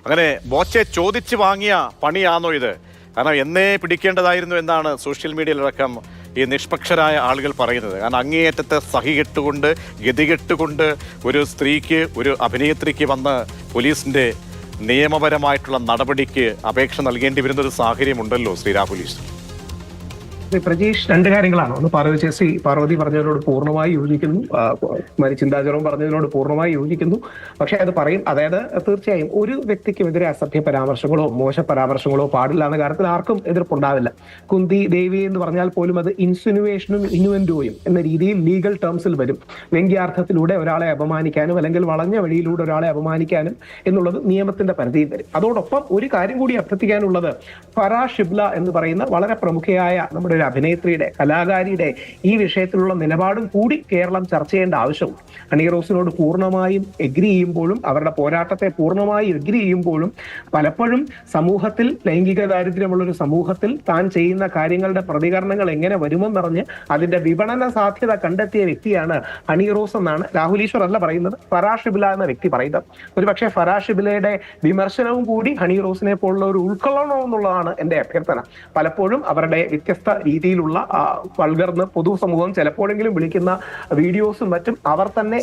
അങ്ങനെ ബോച്ചെ ചോദിച്ചു വാങ്ങിയ പണിയാണോ ഇത്? കാരണം എന്നേ പിടിക്കേണ്ടതായിരുന്നു എന്നാണ് സോഷ്യൽ മീഡിയയിലടക്കം ഈ നിഷ്പക്ഷരായ ആളുകൾ പറയുന്നത്. കാരണം അങ്ങേയറ്റത്തെ സഹികെട്ടുകൊണ്ട് ഗതികെട്ടുകൊണ്ട് ഒരു സ്ത്രീക്ക്, ഒരു അഭിനേത്രിക്ക് വന്ന് പോലീസിന്റെ നിയമപരമായിട്ടുള്ള നടപടിക്ക് അപേക്ഷ നൽകേണ്ടി വരുന്നൊരു സാഹചര്യമുണ്ടല്ലോ ശ്രീ രാഹുൽ ഈശ്വർ. പ്രജീഷ്, രണ്ട് കാര്യങ്ങളാണ്. ഒന്ന് പാർവതി പറഞ്ഞതിനോട് പൂർണ്ണമായി യോജിക്കുന്നു, ചിന്താചരവും പറഞ്ഞതിനോട് പൂർണ്ണമായി യോജിക്കുന്നു. പക്ഷെ അത് പറയും, അതായത് തീർച്ചയായും ഒരു വ്യക്തിക്കുമെതിരെ അസഭ്യ പരാമർശങ്ങളോ മോശ പരാമർശങ്ങളോ പാടില്ല എന്ന കാര്യത്തിൽ ആർക്കും എതിർപ്പുണ്ടാവില്ല. കുന്തി ദേവി എന്ന് പറഞ്ഞാൽ പോലും അത് ഇൻസിനുവേഷനും ഇനുവൻഡോയും എന്ന രീതിയിൽ ലീഗൽ ടേംസിൽ വരും. വ്യംഗ്യാർത്ഥത്തിലൂടെ ഒരാളെ അപമാനിക്കാനും അല്ലെങ്കിൽ വളഞ്ഞ വഴിയിലൂടെ ഒരാളെ അപമാനിക്കാനും എന്നുള്ളത് നിയമത്തിന്റെ പരിധിയിൽ വരും. അതോടൊപ്പം ഒരു കാര്യം കൂടി അഭ്യർത്ഥിക്കാനുള്ളത്, ഫറാ ഷിബ്ല എന്ന് പറയുന്ന വളരെ പ്രമുഖയായ നമ്മുടെ അഭിനേത്രിയുടെ, കലാകാരിയുടെ ഈ വിഷയത്തിലുള്ള നിലപാടും കൂടി കേരളം ചർച്ച ചെയ്യേണ്ട ആവശ്യമുണ്ട്. ഹണി റോസിനോട് പൂർണ്ണമായും എഗ്രി ചെയ്യുമ്പോഴും അവരുടെ പോരാട്ടത്തെ പൂർണ്ണമായും എഗ്രി ചെയ്യുമ്പോഴും പലപ്പോഴും സമൂഹത്തിൽ, ലൈംഗിക ദാരിദ്ര്യമുള്ള ഒരു സമൂഹത്തിൽ താൻ ചെയ്യുന്ന കാര്യങ്ങളുടെ പ്രതികരണങ്ങൾ എങ്ങനെ വരുമെന്നറിഞ്ഞ് അതിന്റെ വിപണന സാധ്യത കണ്ടെത്തിയ വ്യക്തിയാണ് ഹണി റോസ് എന്നാണ് രാഹുൽ ഈശ്വർ അല്ല പറയുന്നത്, ഫറാ ഷിബ്ല എന്ന വ്യക്തി പറയുന്നത്. ഒരുപക്ഷെ ഫറാ ഷിബ്ലയുടെ വിമർശനവും കൂടി ഹണി റോസിനെ പോലുള്ള ഒരു ഉൾക്കൊള്ളണമെന്നുള്ളതാണ് എന്റെ അഭ്യർത്ഥന. പലപ്പോഴും അവരുടെ വ്യത്യസ്ത രീതിയിലുള്ള വൾഗർന്ന് പൊതുസമൂഹം ചിലപ്പോഴെങ്കിലും വിളിക്കുന്ന വീഡിയോസും മറ്റും അവർ തന്നെ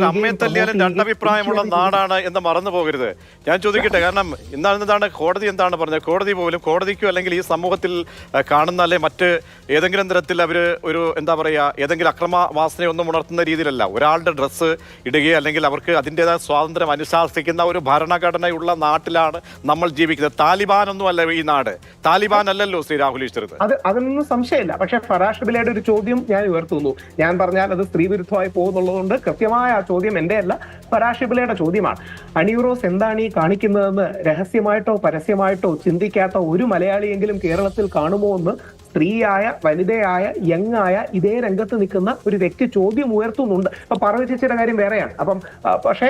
അമ്മയെ തല്ലിയാലും രണ്ടഭിപ്രായമുള്ള നാടാണ് എന്ന് മറന്നു പോകരുത്. ഞാൻ ചോദിക്കട്ടെ, കാരണം എന്താണ് കോടതി എന്താണ് പറഞ്ഞത്? കോടതി പോലും കോടതിക്കോ അല്ലെങ്കിൽ ഈ സമൂഹത്തിൽ കാണുന്ന അല്ലെ മറ്റ് ഏതെങ്കിലും തരത്തിൽ അവര് ഒരു എന്താ പറയാ ഏതെങ്കിലും അക്രമവാസനയൊന്നും ഉണർത്തുന്ന രീതിയിലല്ല ഒരാളുടെ ഡ്രസ്സ് ഇടുകയോ അല്ലെങ്കിൽ അവർക്ക് അതിൻ്റെതായ സ്വാതന്ത്ര്യം അനുശാസിക്കുന്ന ഒരു ഭരണഘടനയുള്ള നാട്ടിലാണ് നമ്മൾ ജീവിക്കുന്നത്. താലിബാൻ ഒന്നും അല്ല ഈ നാട്, താലിബാൻ അല്ലല്ലോ ശ്രീ രാഹുൽ ഈശ്വർ. അതൊന്നും സംശയമില്ല. പക്ഷെ ഫറാ ഷിബ്ലയുടെ ഒരു ചോദ്യം ഞാൻ ഉയർത്തുന്നു. ഞാൻ പറഞ്ഞാൽ അത് സ്ത്രീ വിരുദ്ധമായി പോകുന്നുള്ളതുകൊണ്ട് കൃത്യമായ ആ ചോദ്യം എന്റെ അല്ല, ഫറാ ഷിബ്ലയുടെ ചോദ്യമാണ്. ഹണി റോസ് എന്താണ് ഈ കാണിക്കുന്നതെന്ന് രഹസ്യമായിട്ടോ പരസ്യമായിട്ടോ ചിന്തിക്കാത്ത ഒരു മലയാളിയെങ്കിലും കേരളത്തിൽ കാണുമോ എന്ന് സ്ത്രീയായ, വനിതയായ, യങ്ങായ ഇതേ രംഗത്ത് നിൽക്കുന്ന ഒരു വ്യക്തി ചോദ്യം ഉയർത്തുന്നുണ്ട്. അപ്പൊ പാർവതി ചേച്ചിയുടെ കാര്യം വേറെയാണ്. പക്ഷേ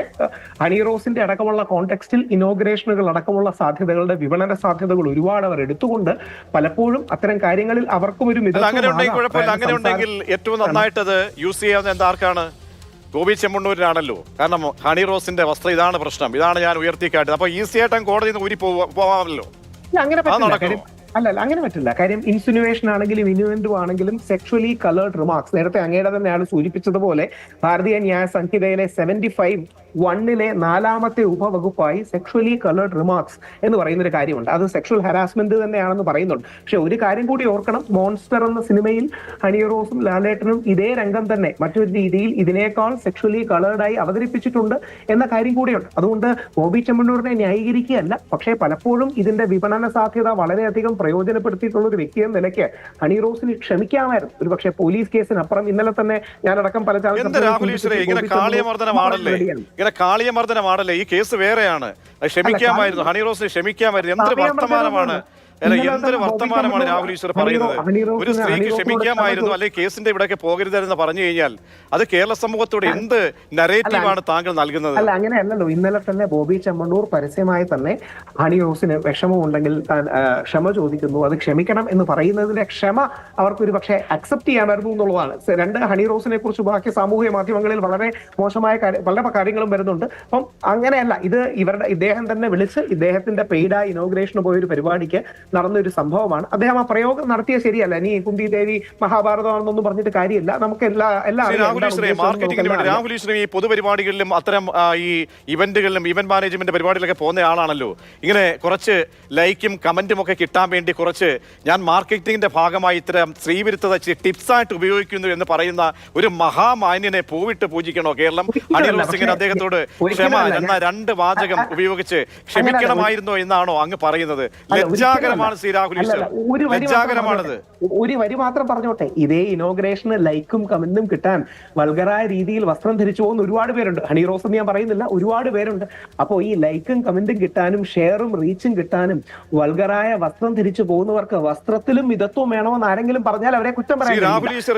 ഹണി റോസിന്റെ അടക്കമുള്ള കോണ്ടെക്സ്റ്റിൽ ഇനോഗ്രേഷനുകൾ അടക്കമുള്ള സാധ്യതകളുടെ വിപണന സാധ്യതകൾ ഒരുപാട് അവർ എടുത്തുകൊണ്ട് പലപ്പോഴും അത്തരം കാര്യങ്ങളിൽ അവർക്കും ഒരു അങ്ങനെ ഉണ്ടെങ്കിൽ ഏറ്റവും നന്നായിട്ടത് യൂസ് ചെയ്യാവുന്ന എന്താർക്കാണ്? ഗോപി ചെമ്മണ്ണൂരിനാണല്ലോ. കാരണം ഹണി റോസിന്റെ വസ്ത്രം ഇതാണ് പ്രശ്നം, ഇതാണ് ഞാൻ ഉയർത്തിക്കാട്ടത്. അപ്പൊ ഈസി ആയിട്ട് കോടതിയിൽ നിന്ന് ഊരി പോവാമല്ലോ. അങ്ങനെ അങ്ങനെ പറ്റില്ല. കാര്യം ഇൻസിനുവേഷൻ ആണെങ്കിലും ഇനുവൻഡും ആണെങ്കിലും സെക്ഷുവലി കളേർഡ് റിമാർക്സ്, നേരത്തെ അങ്ങയുടെ തന്നെയാണ് സൂചിപ്പിച്ചതുപോലെ ഭാരതീയ ന്യായ സംഹിതയിലെ 75(1) 4ാമത്തെ ഉപവകുപ്പായി സെക്ഷുവലി കളേർഡ് റിമാർക്സ് എന്ന് പറയുന്ന ഒരു കാര്യമുണ്ട്. അത് സെക്ഷൽ ഹരാസ്മെന്റ് തന്നെയാണെന്ന് പറയുന്നുണ്ട്. പക്ഷെ ഒരു കാര്യം കൂടി ഓർക്കണം, മോൺസ്റ്റർ എന്ന സിനിമയിൽ ഹണി റോസും ലാലേട്ടനും ഇതേ രംഗം തന്നെ മറ്റൊരു രീതിയിൽ ഇതിനേക്കാൾ സെക്ഷുവലി കളേർഡായി അവതരിപ്പിച്ചിട്ടുണ്ട് എന്ന കാര്യം കൂടിയുണ്ട്. അതുകൊണ്ട് ബോബി ചെമ്മണ്ണൂരിനെ ന്യായീകരിക്കുകയല്ല, പക്ഷേ പലപ്പോഴും ഇതിന്റെ വിപണന സാധ്യത വളരെയധികം പ്രയോജനപ്പെടുത്തിയിട്ടുള്ള ഒരു വ്യക്തി എന്ന നിലയ്ക്ക് ഹണി റോസിന് ക്ഷമിക്കാമായിരുന്നു. ഒരു പക്ഷേ പോലീസ് കേസിനപ്പുറം ഇന്നലെ തന്നെ ഞാനടക്കം പല കാളിയമർദ്ദനമാണല്ലേ ഈ കേസ് വേറെയാണ്. ക്ഷമിക്കാമായിരുന്നു, ഹണി റോസിന് ക്ഷമിക്കാമായിരുന്നു. എന്തൊരു വർത്തമാനമാണ്, എന്തൊരു വർത്തമാനമാണ് രാഹുൽ ഈശ്വർ പറയുന്നത്. ഒരു സ്ത്രീക്ക് ക്ഷമിക്കാമായിരുന്നു, അല്ലെങ്കിൽ കേസിന്റെ ഇവിടെയൊക്കെ പോകരുതെന്ന് പറഞ്ഞു കഴിഞ്ഞാൽ അത് കേരള സമൂഹത്തോട് എന്ത് നരേറ്റീവാണ് താങ്കൾ നൽകുന്നത്? അല്ല, അങ്ങനെയല്ലല്ലോ. ഇന്നലെ തന്നെ ബോബി ചെമ്മണ്ണൂർ പരസ്യമായി തന്നെ ഹണി റോസിന് വിഷമമുണ്ടെങ്കിൽ ക്ഷമ ചോദിക്കുന്നു, അത് ക്ഷമിക്കണം എന്ന് പറയുന്നതിന്റെ ക്ഷമ അവർക്കൊരു പക്ഷേ അക്സെപ്റ്റ് ചെയ്യാമായിരുന്നു എന്നുള്ളതാണ്. രണ്ട്, ഹണി റോസിനെ കുറിച്ച് ബാക്കി സാമൂഹിക മാധ്യമങ്ങളിൽ വളരെ മോശമായ പല കാര്യങ്ങളും വരുന്നുണ്ട്. അപ്പം അങ്ങനെയല്ല, ഇദ്ദേഹം തന്നെ വിളിച്ച് ഇദ്ദേഹത്തിന്റെ പെയ്ഡായ ഇനോഗ്രേഷന് പോയൊരു പരിപാടിക്ക് നടന്നൊരു സംഭവമാണ്. അദ്ദേഹം ആ പ്രയോഗം നടത്തിയ ശരിയല്ല. ഇനി കുന്തി ദേവി മഹാഭാരതമാണെന്നൊന്നും പറഞ്ഞിട്ട് കാര്യമില്ല. നമുക്ക് രാഹുൽ ഈശ്വർ ഈ പൊതുപരിപാടികളിലും അത്തരം ഈ ഇവന്റുകളിലും ഇവന്റ് മാനേജ്മെന്റ് പരിപാടികളൊക്കെ പോകുന്ന ആളാണല്ലോ. ഇങ്ങനെ കുറച്ച് ലൈക്കും കമന്റും ഒക്കെ കിട്ടാൻ വേണ്ടി കുറച്ച് ഞാൻ മാർക്കറ്റിംഗിന്റെ ഭാഗമായി ഇത്തരം സ്ത്രീവിരുദ്ധത ടിപ്സ് ആയിട്ട് ഉപയോഗിക്കുന്നു എന്ന് പറയുന്ന ഒരു മഹാമാന്യനെ പൂവിട്ട് പൂജിക്കണോ കേരളം? ഹണി റോസ് ഇങ്ങനെ അദ്ദേഹത്തോട് ക്ഷമ എന്ന 2 വാചകം ഉപയോഗിച്ച് ക്ഷമിക്കണമായിരുന്നോ എന്നാണോ അങ്ങ് പറയുന്നത്? ലജ്ജാകരമാണ് ശ്രീ രാഹുൽ ഈശ്വർ, ലജ്ജാകരമാണത്. ഒരു വരി മാത്രം പറഞ്ഞോട്ടെ, ഇതേ ഇനോഗ്രേഷന് ലൈക്കും കമന്റും കിട്ടാൻ വൾഗറായ രീതിയിൽ വസ്ത്രം ധരിച്ചു പോകുന്ന ഒരുപാട് പേരുണ്ട്. ഹണി റോസ് എന്ന് ഞാൻ പറയുന്നില്ല, ഒരുപാട് പേരുണ്ട്. അപ്പോൾ ഈ ലൈക്കും കമന്റും കിട്ടാനും ഷെയറും റീച്ചും കിട്ടാനും വൾഗറായ വസ്ത്രം ധരിച്ചു പോകുന്നവർക്ക് വസ്ത്രത്തിലും മിതത്വം വേണമെന്ന് ആരെങ്കിലും പറഞ്ഞാൽ അവരെ കുറ്റം പറയാം. രാഹുൽ ഈശ്വർ,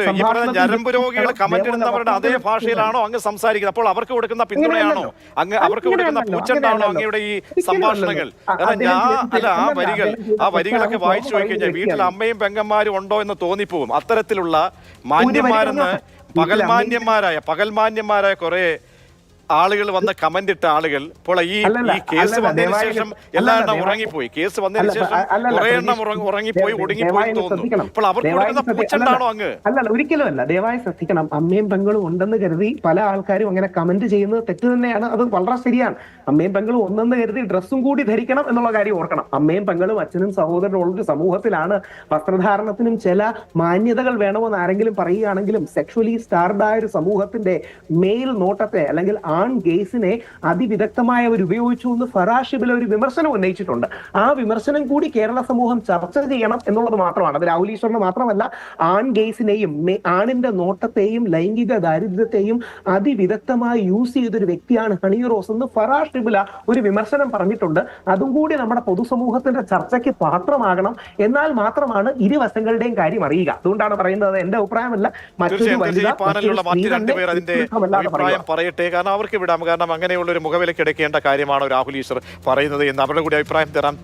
ഞരമ്പ് രോഗികൾ കമന്റ് ഇടുന്നവരുടെ അതേ ഭാഷയിലാണോ അങ്ങ് സംസാരിക്കുന്നത്? അപ്പോൾ അവർക്ക് കൊടുക്കുന്ന പിന്തുണയാണോ അങ്ങ്, അവർക്ക് കൊടുക്കുന്ന പൂച്ചണ്ടാണോ അങ്ങയുടെ ഈ സംഭാഷണങ്ങൾ? ആ വരികളൊക്കെ വായിച്ചു പോയി കഴിഞ്ഞാൽ വീട്ടിൽ അമ്മയും പെങ്ങന്മാരും ഉണ്ടോ എന്ന് തോന്നിപ്പോവും. അത്തരത്തിലുള്ള മാന്യന്മാരെന്ന് പകൽമാന്യന്മാരായ കുറെ ആളുകൾ വന്ന് കമന്റ് ഇട്ട ആളുകൾ ഇപ്പോൾ ഈ കേസ് വന്നതിന് ശേഷം എല്ലാ എണ്ണം ഉറങ്ങിപ്പോയി. കേസ് വന്നതിന് ശേഷം കുറെ എണ്ണം ഉറങ്ങിപ്പോയി, ഒടുങ്ങിപ്പോയി തോന്നുന്നു. അപ്പോൾ അവർക്ക് കൊടുക്കുന്ന പൂച്ചണ്ടാണോ അങ്ങ്? അല്ലല്ല, ഒരിക്കലും അല്ല. ദയവായി ശ്രദ്ധിക്കണം. അമ്മയും പെങ്ങളും ഉണ്ടെന്ന് കരുതി പല ആൾക്കാരും അങ്ങനെ കമന്റ് ചെയ്യുന്നത് തെറ്റ് തന്നെയാണ്. അത് വളരെ ശരിയാണ്. അമ്മയും പെങ്ങളും ഒന്നെന്ന് കരുതി ഡ്രസ്സും കൂടി ധരിക്കണം എന്നുള്ള കാര്യം ഓർക്കണം. അമ്മയും പെങ്ങളും അച്ഛനും സഹോദരനും ഉള്ളൊരു സമൂഹത്തിലാണ് വസ്ത്രധാരണത്തിനും ചില മാന്യതകൾ വേണമെന്ന് ആരെങ്കിലും പറയുകയാണെങ്കിലും സെക്ഷുവലി സ്റ്റാർഡായ ഒരു സമൂഹത്തിന്റെ മെയിൽ നോട്ടത്തെ അല്ലെങ്കിൽ ആൺ ഗെയ്സിനെ അതിവിദഗ്ധമായി അവർ ഉപയോഗിച്ചു എന്ന് ഫറാഷിബിൽ ഒരു വിമർശനം ഉന്നയിച്ചിട്ടുണ്ട്. ആ വിമർശനം കൂടി കേരള സമൂഹം ചർച്ച ചെയ്യണം എന്നുള്ളത് മാത്രമാണ്. അത് രാഹുൽ ഈശ്വറിന് മാത്രമല്ല, ആൺ ഗെയ്സിനെയും ആണിന്റെ നോട്ടത്തെയും ലൈംഗിക ദാരിദ്ര്യത്തെയും അതിവിദഗ്ധമായി യൂസ് ചെയ്തൊരു വ്യക്തിയാണ് ഹണി റോസ് എന്ന് ഫറാഷിബില ഒരു വിമർശനം പറഞ്ഞിട്ടുണ്ട്. അതും കൂടി നമ്മുടെ പൊതുസമൂഹത്തിന്റെ ചർച്ചയ്ക്ക് പാത്രമാകണം. എന്നാൽ മാത്രമാണ് ഇരുവശങ്ങളുടെയും കാര്യം അറിയുക. അതുകൊണ്ടാണ് പറയുന്നത്, എന്റെ അഭിപ്രായമല്ല, മറ്റൊരു അഭിപ്രായം പറയട്ടെ. കാരണം അവർക്ക് വിടാം. കാരണം അങ്ങനെയുള്ള ഒരു മുഖവിലക്ക് എടുക്കേണ്ട കാര്യമാണോ രാഹുൽ ഈശ്വർ പറയുന്നത് എന്ന് അവരുടെ കൂടി അഭിപ്രായം തരാം.